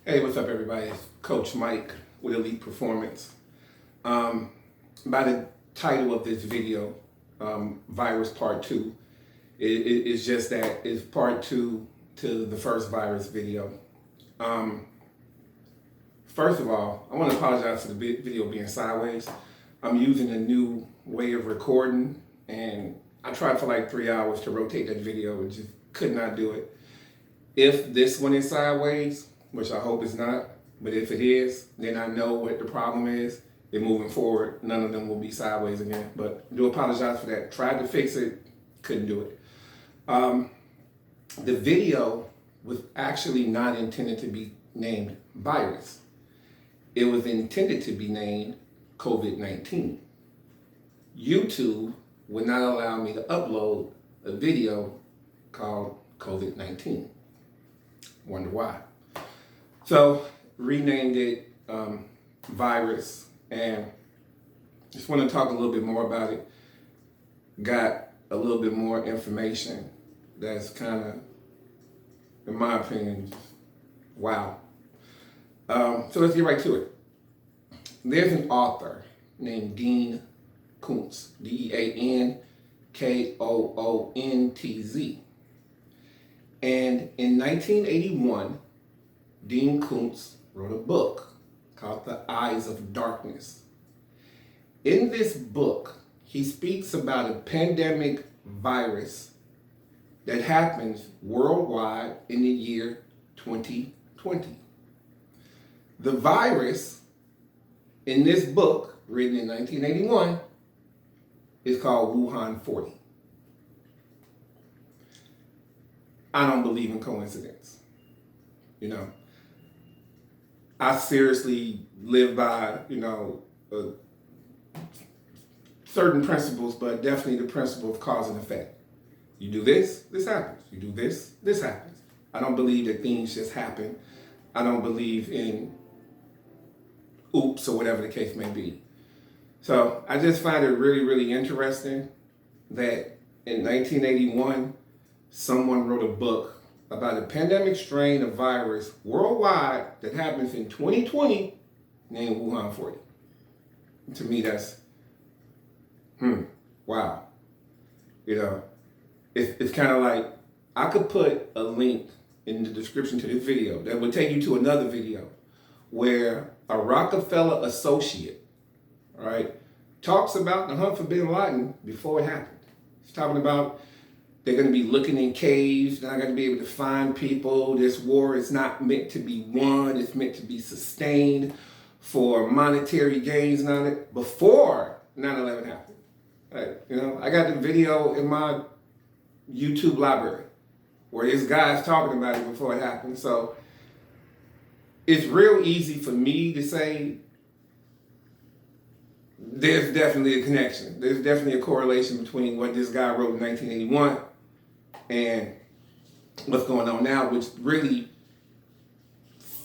Hey, what's up, everybody? It's Coach Mike with Elite Performance. By the title of this video, Virus Part 2, it's just that it's Part 2 to the first virus video. First of all, I want to apologize for the video being sideways. I'm using a new way of recording, and I tried for like 3 hours to rotate that video and just could not do it. If this one is sideways, which I hope it's not, but if it is, then I know what the problem is. And moving forward, none of them will be sideways again. But I do apologize for that. Tried to fix it, couldn't do it. The video was actually not intended to be named virus. It was intended to be named COVID-19. YouTube would not allow me to upload a video called COVID-19. Wonder why. So renamed it virus, and just want to talk a little bit more about it. Got a little bit more information that's kind of, in my opinion, wow. So let's get right to it. There's an author named Dean Koontz, Deankoontz. And in 1981, Dean Koontz wrote a book called The Eyes of Darkness. In this book, he speaks about a pandemic virus that happens worldwide in the year 2020. The virus in this book, written in 1981, is called Wuhan 40. I don't believe in coincidence. You know, I seriously live by, certain principles, but definitely the principle of cause and effect. You do this, this happens. You do this, this happens. I don't believe that things just happen. I don't believe in oops or whatever the case may be. So I just find it really, really interesting that in 1981, someone wrote a book about a pandemic strain of virus worldwide that happens in 2020 named Wuhan 40. To me, that's, wow. It's kind of like, I could put a link in the description to this video that would take you to another video where a Rockefeller associate, all right, talks about the hunt for bin Laden before it happened. He's talking about they're going to be looking in caves. They're not going to be able to find people. This war is not meant to be won. It's meant to be sustained for monetary gains and all that. Before 9/11 happened. Right? I got the video in my YouTube library where this guy's talking about it before it happened. So it's real easy for me to say there's definitely a connection. There's definitely a correlation between what this guy wrote in 1981 and what's going on now, which really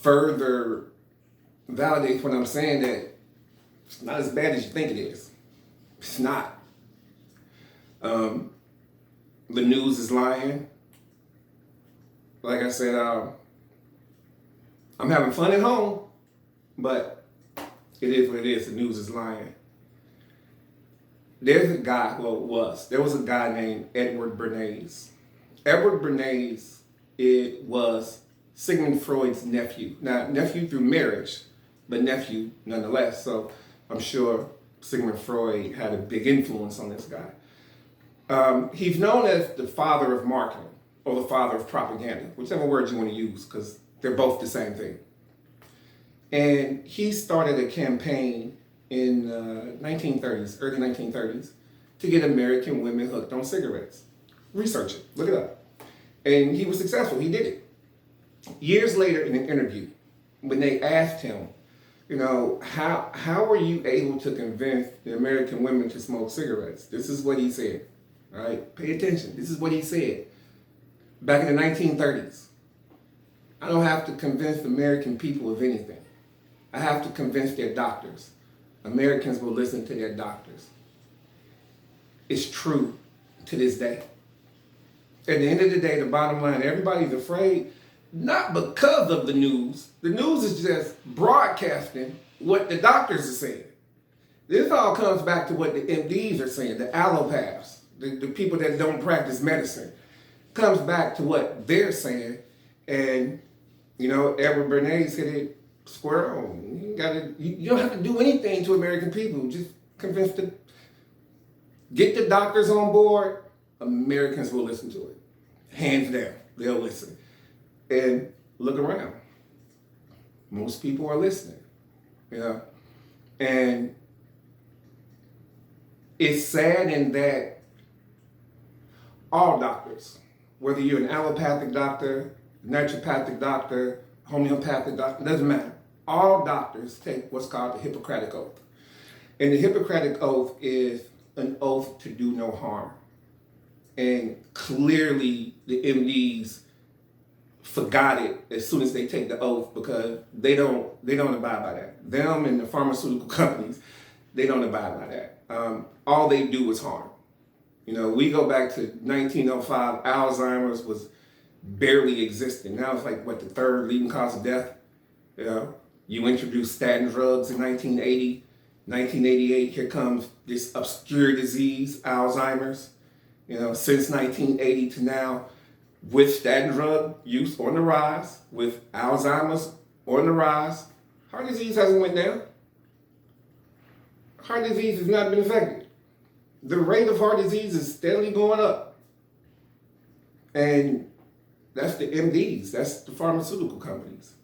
further validates what I'm saying, that it's not as bad as you think it is. It's not. The news is lying. Like I said, I'm having fun at home, but it is what it is. The news is lying. There was a guy named Edward Bernays. Edward Bernays, it was Sigmund Freud's nephew. Now, nephew through marriage, but nephew nonetheless. So I'm sure Sigmund Freud had a big influence on this guy. He's known as the father of marketing or the father of propaganda, whichever word you want to use, because they're both the same thing. And he started a campaign in 1930s, early 1930s, to get American women hooked on cigarettes. Research it, look it up. And he was successful, he did it. Years later in an interview, when they asked him, how were you able to convince the American women to smoke cigarettes? This is what he said, all right? Pay attention, this is what he said. Back in the 1930s, I don't have to convince the American people of anything. I have to convince their doctors. Americans will listen to their doctors. It's true to this day. At the end of the day, the bottom line, everybody's afraid not because of the news. The news is just broadcasting what the doctors are saying. This all comes back to what the MDs are saying, the allopaths, the people that don't practice medicine. Comes back to what they're saying. And, Edward Bernays hit it square on. You don't have to do anything to American people. Just get the doctors on board. Americans will listen to it. Hands down, they'll listen. And look around. Most people are listening, And it's sad in that all doctors, whether you're an allopathic doctor, naturopathic doctor, homeopathic doctor, doesn't matter. All doctors take what's called the Hippocratic Oath. And the Hippocratic Oath is an oath to do no harm. And clearly the MDs forgot it as soon as they take the oath because they don't abide by that. Them and the pharmaceutical companies, they don't abide by that. All they do is harm. We go back to 1905, Alzheimer's was barely existing. Now it's like, the third leading cause of death? You introduce statin drugs in 1980. 1988, here comes this obscure disease, Alzheimer's. Since 1980 to now, with statin drug use on the rise, with Alzheimer's on the rise, heart disease hasn't went down. Heart disease has not been affected. The rate of heart disease is steadily going up. And that's the MDs, that's the pharmaceutical companies.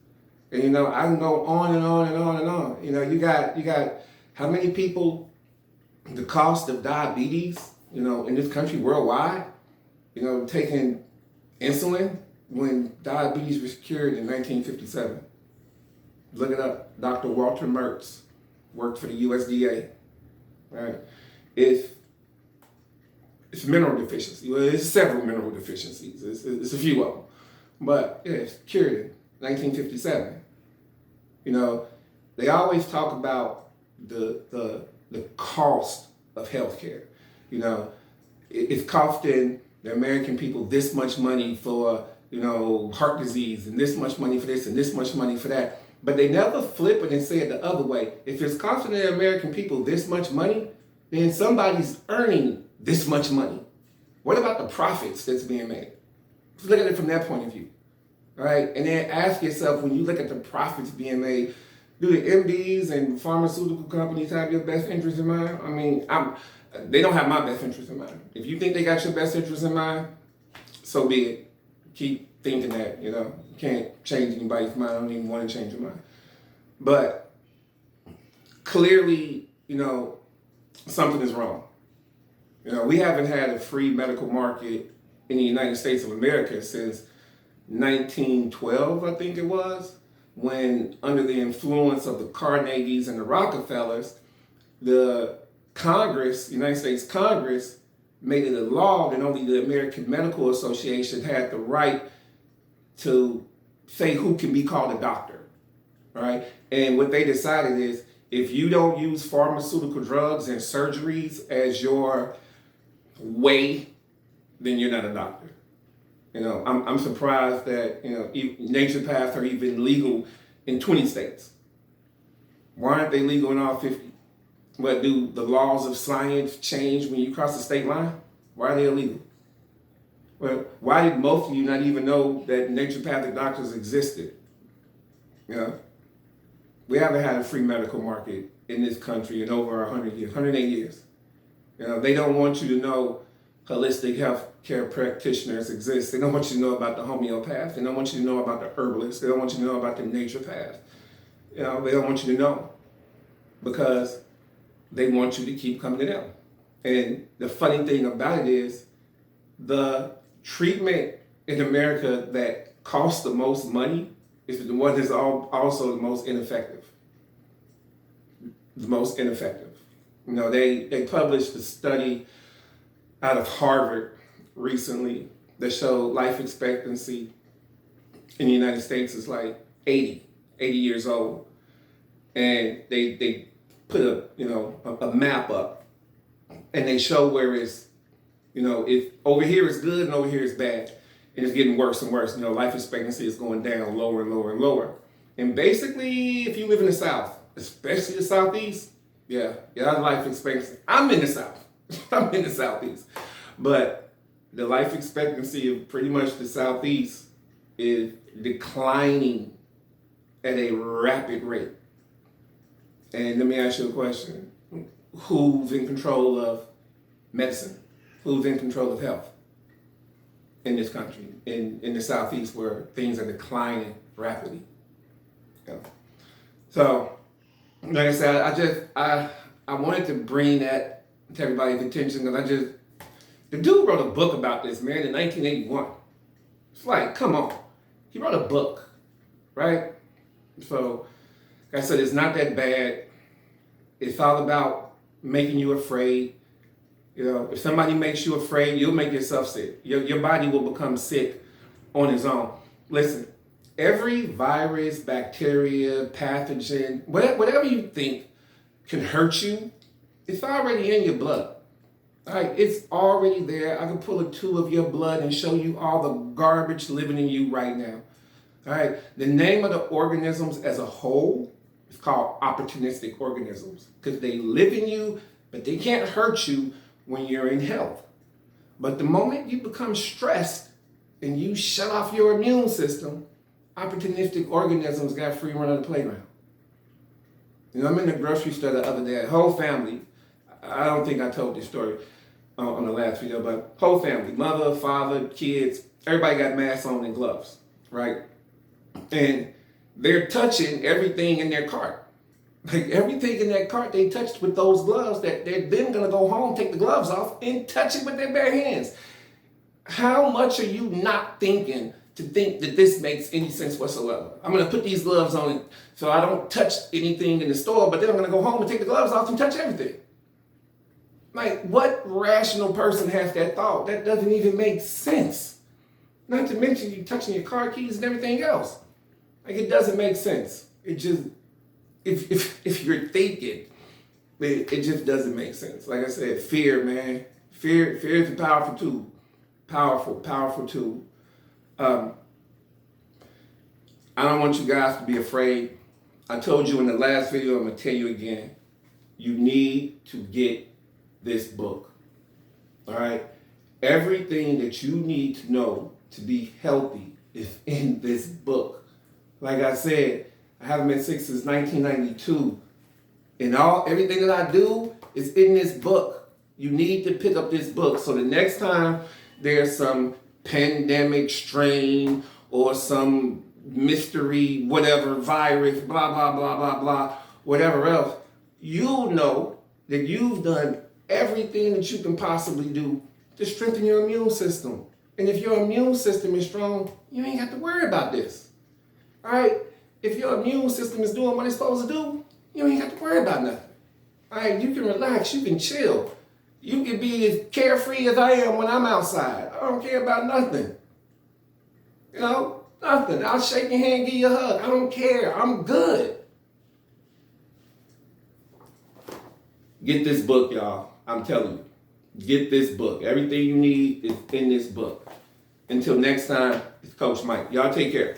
And I can go on and on and on and on. You got how many people, the cost of diabetes, in this country worldwide, taking insulin when diabetes was cured in 1957. Look it up. Dr. Walter Mertz worked for the USDA. Right? It's mineral deficiency. Well, it's several mineral deficiencies. It's a few of them. But it's cured in 1957. They always talk about the cost of healthcare. It's costing the American people this much money for, heart disease and this much money for this and this much money for that. But they never flip it and say it the other way. If it's costing the American people this much money, then somebody's earning this much money. What about the profits that's being made? Let's look at it from that point of view. All right? And then ask yourself, when you look at the profits being made, do the MDs and pharmaceutical companies have your best interest in mind? They don't have my best interest in mind. If you think they got your best interest in mind, so be it. Keep thinking that, You can't change anybody's mind. I don't even want to change your mind. But clearly, something is wrong. We haven't had a free medical market in the United States of America since 1912, I think it was, when under the influence of the Carnegies and the Rockefellers, the Congress, United States Congress, made it a law that only the American Medical Association had the right to say who can be called a doctor, right? And what they decided is, if you don't use pharmaceutical drugs and surgeries as your way, then you're not a doctor. I'm surprised that, naturopaths are even legal in 20 states. Why aren't they legal in all 50? But do the laws of science change when you cross the state line? Why are they illegal? Well, why did most of you not even know that naturopathic doctors existed? We haven't had a free medical market in this country in over 100 years, 108 years. They don't want you to know holistic health care practitioners exist. They don't want you to know about the homeopath. They don't want you to know about the herbalist. They don't want you to know about the naturopath. They don't want you to know because they want you to keep coming to them. And the funny thing about it is the treatment in America that costs the most money is the one that's also the most ineffective. The most ineffective. They published a study out of Harvard recently that showed life expectancy in the United States is like 80 years old. And they put a map up and they show where it's, if over here is good and over here is bad. and it's getting worse and worse. You know, life expectancy is going down lower and lower and lower. And basically, if you live in the South, especially the Southeast, yeah, life expectancy. I'm in the South. I'm in the Southeast. But the life expectancy of pretty much the Southeast is declining at a rapid rate. And let me ask you a question. Who's in control of medicine? Who's in control of health in this country, in the Southeast, where things are declining rapidly? Yeah. So, like I said, I wanted to bring that to everybody's attention because the dude wrote a book about this, man, in 1981. It's like, come on. He wrote a book, right? So, like I said, it's not that bad. It's all about making you afraid. You know, if somebody makes you afraid, you'll make yourself sick. Your body will become sick on its own. Listen, every virus, bacteria, pathogen, whatever you think can hurt you, it's already in your blood. All right, it's already there. I can pull a tube of your blood and show you all the garbage living in you right now. All right, the name of the organisms as a whole is called opportunistic organisms because they live in you, but they can't hurt you when you're in health. But the moment you become stressed and you shut off your immune system, opportunistic organisms got free run of the playground. You know, I'm in the grocery store the other day, whole family. I don't think I told this story on the last video, but whole family, mother, father, kids, everybody got masks on and gloves, right? And they're touching everything in their cart. Like everything in that cart they touched with those gloves that they're then gonna go home, take the gloves off and touch it with their bare hands. How much are you not thinking to think that this makes any sense whatsoever? I'm gonna put these gloves on so I don't touch anything in the store, but then I'm gonna go home and take the gloves off and touch everything. Like, what rational person has that thought? That doesn't even make sense. Not to mention you touching your car keys and everything else. Like, it doesn't make sense. It just, if you're thinking, it just doesn't make sense. Like I said, fear, man. Fear is a powerful tool. Powerful tool. I don't want you guys to be afraid. I told you in the last video, I'm going to tell you again. You need to get this book. All right? Everything that you need to know to be healthy is in this book. Like I said, I haven't been sick since 1992. And everything that I do is in this book. You need to pick up this book. So the next time there's some pandemic strain or some mystery, whatever, virus, blah, blah, blah, blah, blah, whatever else, you'll know that you've done everything that you can possibly do to strengthen your immune system. And if your immune system is strong, you ain't got to worry about this. All right? If your immune system is doing what it's supposed to do, you ain't got to worry about nothing. All right? You can relax. You can chill. You can be as carefree as I am when I'm outside. I don't care about nothing. You know? Nothing. I'll shake your hand, give you a hug. I don't care. I'm good. Get this book, y'all. I'm telling you. Get this book. Everything you need is in this book. Until next time, it's Coach Mike. Y'all take care.